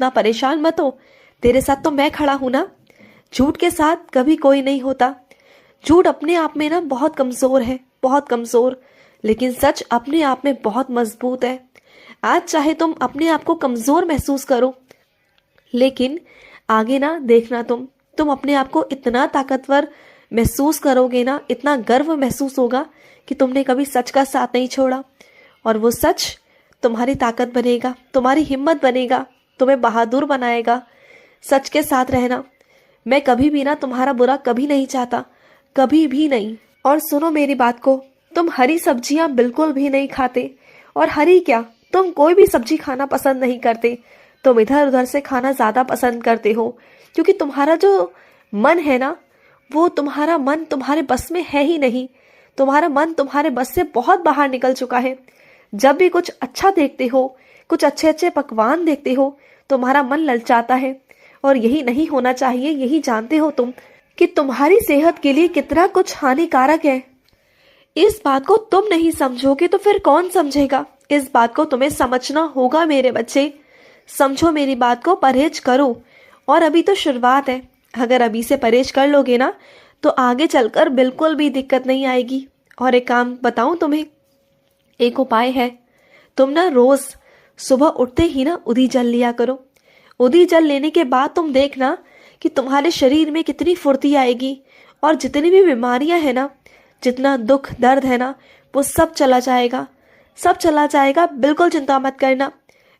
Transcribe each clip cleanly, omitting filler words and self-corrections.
इतना परेशान मत हो, तेरे साथ तो मैं खड़ा हूं ना। झूठ के साथ कभी कोई नहीं होता। झूठ अपने आप में ना बहुत कमजोर है, बहुत कमजोर, लेकिन सच अपने आप में बहुत मजबूत है। आज चाहे तुम अपने आप को कमजोर महसूस करो, लेकिन आगे ना देखना, तुम अपने आप को इतना ताकतवर महसूस करोगे ना, इतना गर्व महसूस होगा कि तुमने कभी सच का साथ नहीं छोड़ा, और वो सच तुम्हारी ताकत बनेगा, तुम्हारी हिम्मत बनेगा, तुम्हें बहादुर बनाएगा। सच के साथ रहना। मैं कभी भी ना तुम्हारा बुरा कभी नहीं चाहता, कभी भी नहीं। और सुनो मेरी बात को, तुम हरी सब्जियां बिल्कुल भी नहीं खाते, और हरी क्या, तुम कोई भी सब्जी खाना पसंद नहीं करते। तुम इधर उधर से खाना ज्यादा पसंद करते हो, क्योंकि तुम्हारा जो मन है ना, वो तुम्हारा मन तुम्हारे बस में है ही नहीं। तुम्हारा मन तुम्हारे बस से बहुत बाहर निकल चुका है। जब भी कुछ अच्छा देखते हो, कुछ अच्छे अच्छे पकवान देखते हो, तुम्हारा मन ललचाता है, और यही नहीं होना चाहिए। यही जानते हो तुम कि तुम्हारी सेहत के लिए कितना कुछ हानिकारक है। इस बात को तुम नहीं समझोगे तो फिर कौन समझेगा। इस बात को तुम्हें समझना होगा मेरे बच्चे। समझो मेरी बात को, परहेज करो। और अभी तो शुरुआत है। अगर अभी से परहेज कर लोगे ना, तो आगे चलकर बिल्कुल भी दिक्कत नहीं आएगी। और एक काम बताऊं तुम्हें, एक उपाय है। तुम ना रोज सुबह उठते ही ना उदी जल लिया करो। उदी जल लेने के बाद तुम देखना कि तुम्हारे शरीर में कितनी फुर्ती आएगी, और जितनी भी बीमारियां है ना, जितना दुख दर्द है ना, वो सब चला जाएगा, सब चला जाएगा। बिल्कुल चिंता मत करना।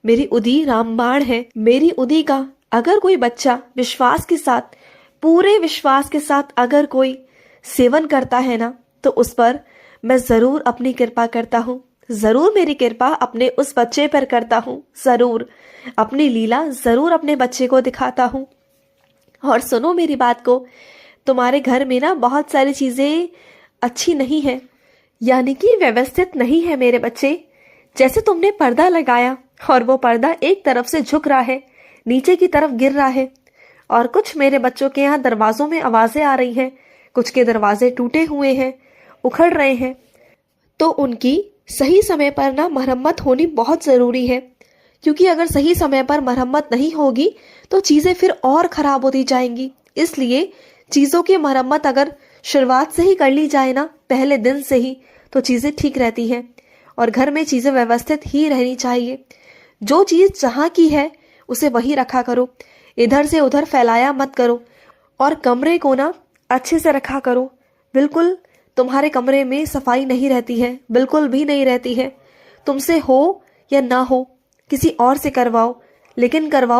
मेरी उदी रामबाण है। मेरी उदी का अगर कोई बच्चा विश्वास के साथ, पूरे विश्वास के साथ अगर कोई सेवन करता है ना, तो उस पर मैं जरूर अपनी कृपा करता हूँ। जरूर मेरी कृपा अपने उस बच्चे पर करता हूँ। जरूर अपनी लीला जरूर अपने बच्चे को दिखाता हूँ। और सुनो मेरी बात को, तुम्हारे घर में ना बहुत सारी चीजें अच्छी नहीं है, यानी कि व्यवस्थित नहीं है मेरे बच्चे। जैसे तुमने पर्दा लगाया और वो पर्दा एक तरफ से झुक रहा है, नीचे की तरफ गिर रहा है। और कुछ मेरे बच्चों के यहाँ दरवाजों में आवाजें आ रही हैं, कुछ के दरवाजे टूटे हुए हैं, उखड़ रहे हैं। तो उनकी सही समय पर ना मरम्मत होनी बहुत जरूरी है, क्योंकि अगर सही समय पर मरम्मत नहीं होगी तो चीजें फिर और खराब होती जाएंगी। इसलिए चीजों की मरम्मत अगर शुरुआत से ही कर ली जाए ना, पहले दिन से ही, तो चीजें ठीक रहती हैं। और घर में चीजें व्यवस्थित ही रहनी चाहिए। जो चीज जहाँ की है उसे वही रखा करो, इधर से उधर फैलाया मत करो। और कमरे को ना अच्छे से रखा करो। बिल्कुल तुम्हारे कमरे में सफाई नहीं रहती है, बिल्कुल भी नहीं रहती है। तुमसे हो या ना हो, किसी और से करवाओ, लेकिन करवाओ